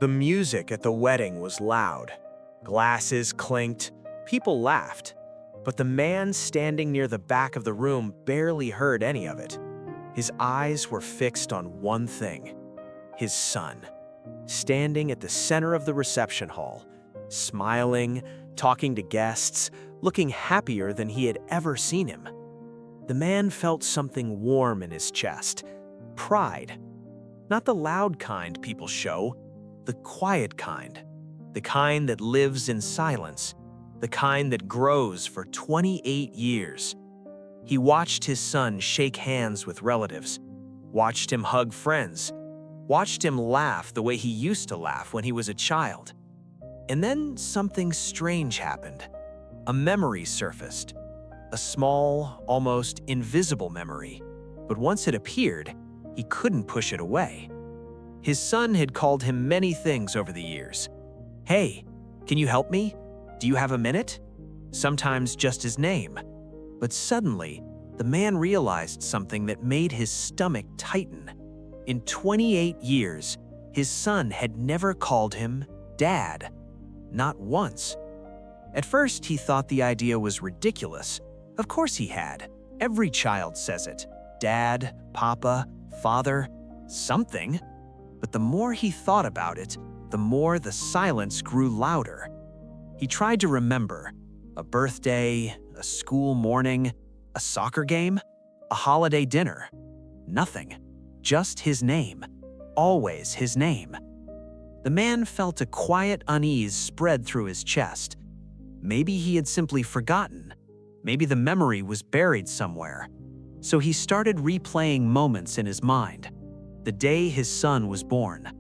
The music at the wedding was loud. Glasses clinked, people laughed, but the man standing near the back of the room barely heard any of it. His eyes were fixed on one thing: his son, standing at the center of the reception hall, smiling, talking to guests, looking happier than he had ever seen him. The man felt something warm in his chest, pride. Not the loud kind people show, the quiet kind. The kind that lives in silence, the kind that grows for 28 years. He watched his son shake hands with relatives, watched him hug friends, watched him laugh the way he used to laugh when he was a child. And then something strange happened. A memory surfaced. A small, almost invisible memory. But once it appeared, he couldn't push it away. His son had called him many things over the years. "Hey, can you help me? Do you have a minute?" Sometimes just his name. But suddenly, the man realized something that made his stomach tighten. In 28 years, his son had never called him Dad. Not once. At first, he thought the idea was ridiculous. Of course he had. Every child says it. Dad, Papa, Father, something. But the more he thought about it, the more the silence grew louder. He tried to remember a birthday, a school morning, a soccer game, a holiday dinner. Nothing. Just his name. Always his name. The man felt a quiet unease spread through his chest. Maybe he had simply forgotten. Maybe the memory was buried somewhere. So he started replaying moments in his mind. The day his son was born.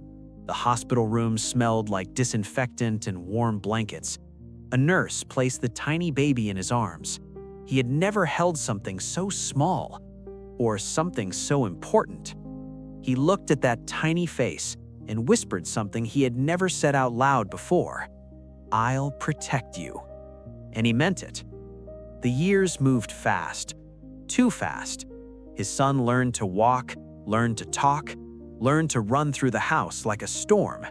The hospital room smelled like disinfectant and warm blankets. A nurse placed the tiny baby in his arms. He had never held something so small, or something so important. He looked at that tiny face and whispered something he had never said out loud before. "I'll protect you." And he meant it. The years moved fast, too fast. His son learned to walk, learned to talk, learned to run through the house like a storm.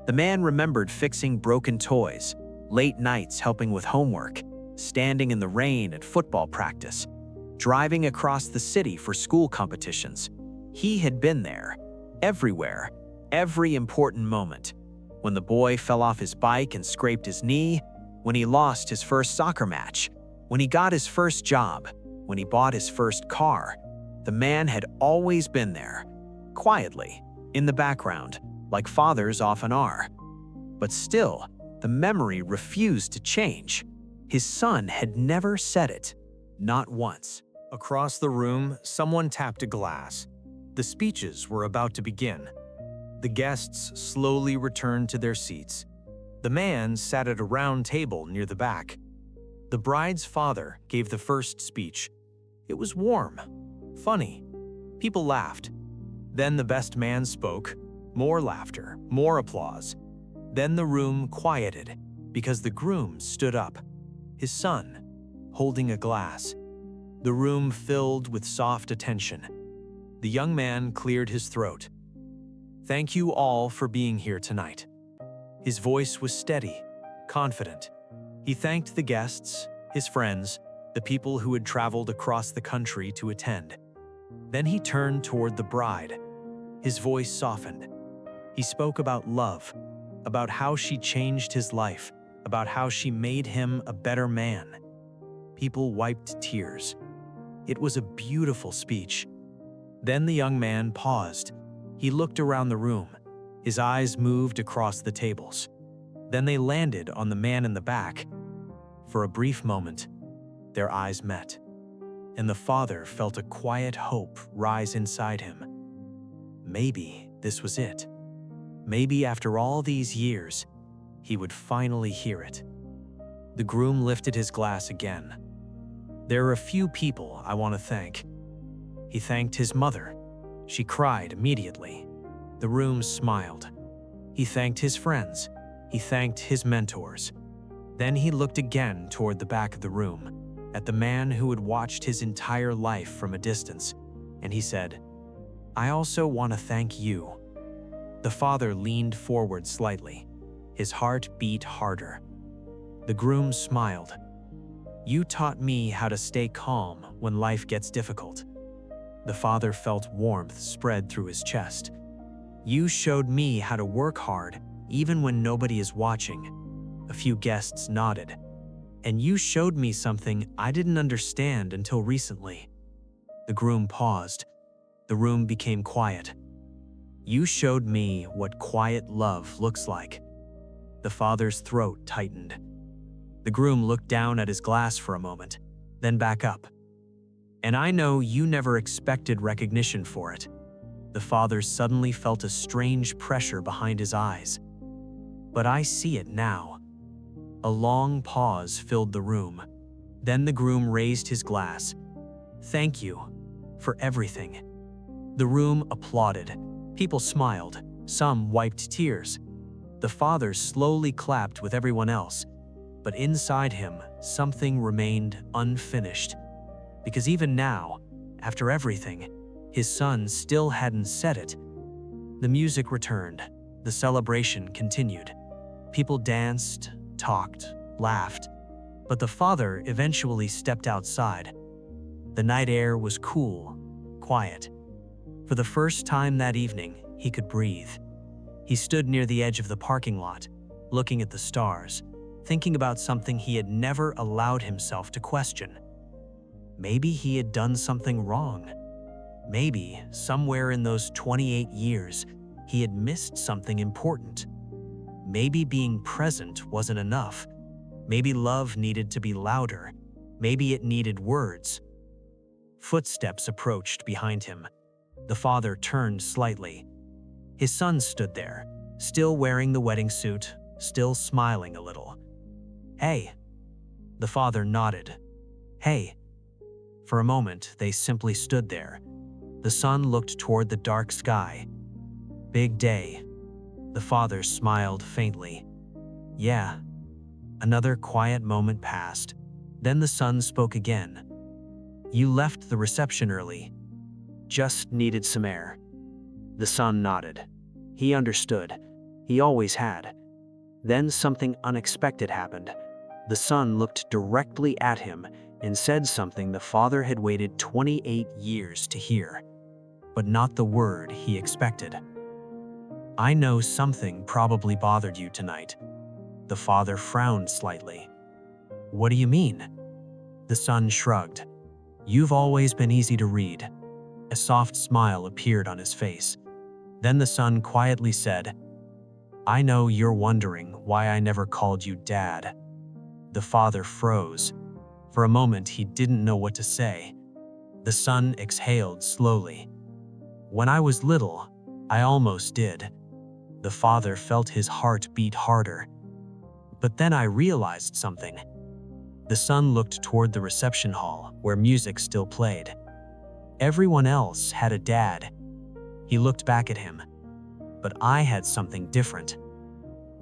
The man remembered fixing broken toys, late nights helping with homework, standing in the rain at football practice, driving across the city for school competitions. He had been there, everywhere, every important moment. When the boy fell off his bike and scraped his knee, when he lost his first soccer match, when he got his first job, when he bought his first car, the man had always been there, quietly, in the background, like fathers often are. But still, the memory refused to change. His son had never said it, not once. Across the room, someone tapped a glass. The speeches were about to begin. The guests slowly returned to their seats. The man sat at a round table near the back. The bride's father gave the first speech. It was warm, funny. People laughed. Then the best man spoke. More laughter, more applause. Then the room quieted because the groom stood up, his son, holding a glass. The room filled with soft attention. The young man cleared his throat. "Thank you all for being here tonight." His voice was steady, confident. He thanked the guests, his friends, the people who had traveled across the country to attend. Then he turned toward the bride. His voice softened. He spoke about love, about how she changed his life, about how she made him a better man. People wiped tears. It was a beautiful speech. Then the young man paused. He looked around the room. His eyes moved across the tables. Then they landed on the man in the back. For a brief moment, their eyes met, and the father felt a quiet hope rise inside him. Maybe this was it. Maybe after all these years, he would finally hear it. The groom lifted his glass again. "There are a few people I want to thank." He thanked his mother. She cried immediately. The room smiled. He thanked his friends. He thanked his mentors. Then he looked again toward the back of the room, at the man who had watched his entire life from a distance, and he said, "I also want to thank you." The father leaned forward slightly. His heart beat harder. The groom smiled. "You taught me how to stay calm when life gets difficult." The father felt warmth spread through his chest. "You showed me how to work hard even when nobody is watching." A few guests nodded. "And you showed me something I didn't understand until recently." The groom paused. The room became quiet. "You showed me what quiet love looks like." The father's throat tightened. The groom looked down at his glass for a moment, then back up. "And I know you never expected recognition for it." The father suddenly felt a strange pressure behind his eyes. "But I see it now." A long pause filled the room. Then the groom raised his glass. "Thank you for everything." The room applauded. People smiled. Some wiped tears. The father slowly clapped with everyone else. But inside him, something remained unfinished. Because even now, after everything, his son still hadn't said it. The music returned. The celebration continued. People danced, talked, laughed. But the father eventually stepped outside. The night air was cool, quiet. For the first time that evening, he could breathe. He stood near the edge of the parking lot, looking at the stars, thinking about something he had never allowed himself to question. Maybe he had done something wrong. Maybe, somewhere in those 28 years, he had missed something important. Maybe being present wasn't enough. Maybe love needed to be louder. Maybe it needed words. Footsteps approached behind him. The father turned slightly. His son stood there, still wearing the wedding suit, still smiling a little. "Hey." The father nodded. "Hey." For a moment, they simply stood there. The son looked toward the dark sky. "Big day." The father smiled faintly. "Yeah." Another quiet moment passed. Then the son spoke again. "You left the reception early." "Just needed some air." The son nodded. He understood. He always had. Then something unexpected happened. The son looked directly at him and said something the father had waited 28 years to hear, but not the word he expected. "I know something probably bothered you tonight." The father frowned slightly. "What do you mean?" The son shrugged. "You've always been easy to read." A soft smile appeared on his face. Then the son quietly said, "I know you're wondering why I never called you Dad." The father froze. For a moment, he didn't know what to say. The son exhaled slowly. "When I was little, I almost did." The father felt his heart beat harder. "But then I realized something." The son looked toward the reception hall, where music still played. Everyone else had a dad. He looked back at him. "But I had something different."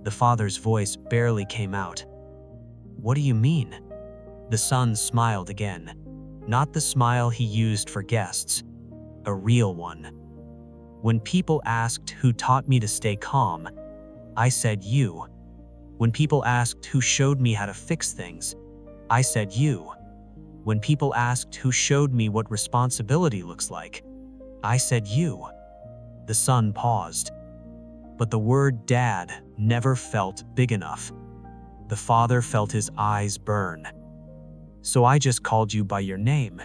The father's voice barely came out. "What do you mean?" The son smiled again. Not the smile he used for guests. A real one. "When people asked who taught me to stay calm, I said you. When people asked who showed me how to fix things, I said you. When people asked who showed me what responsibility looks like, I said you." The son paused. But the word dad never felt big enough. The father felt his eyes burn. "So I just called you by your name."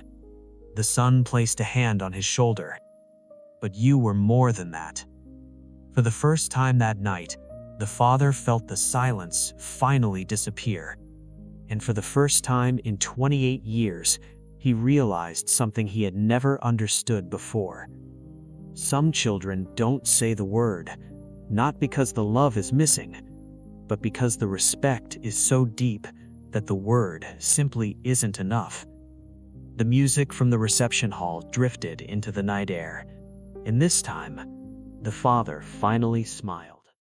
The son placed a hand on his shoulder. "But you were more than that." For the first time that night, the father felt the silence finally disappear. And for the first time in 28 years, he realized something he had never understood before. Some children don't say the word, not because the love is missing, but because the respect is so deep that the word simply isn't enough. The music from the reception hall drifted into the night air, and this time, the father finally smiled.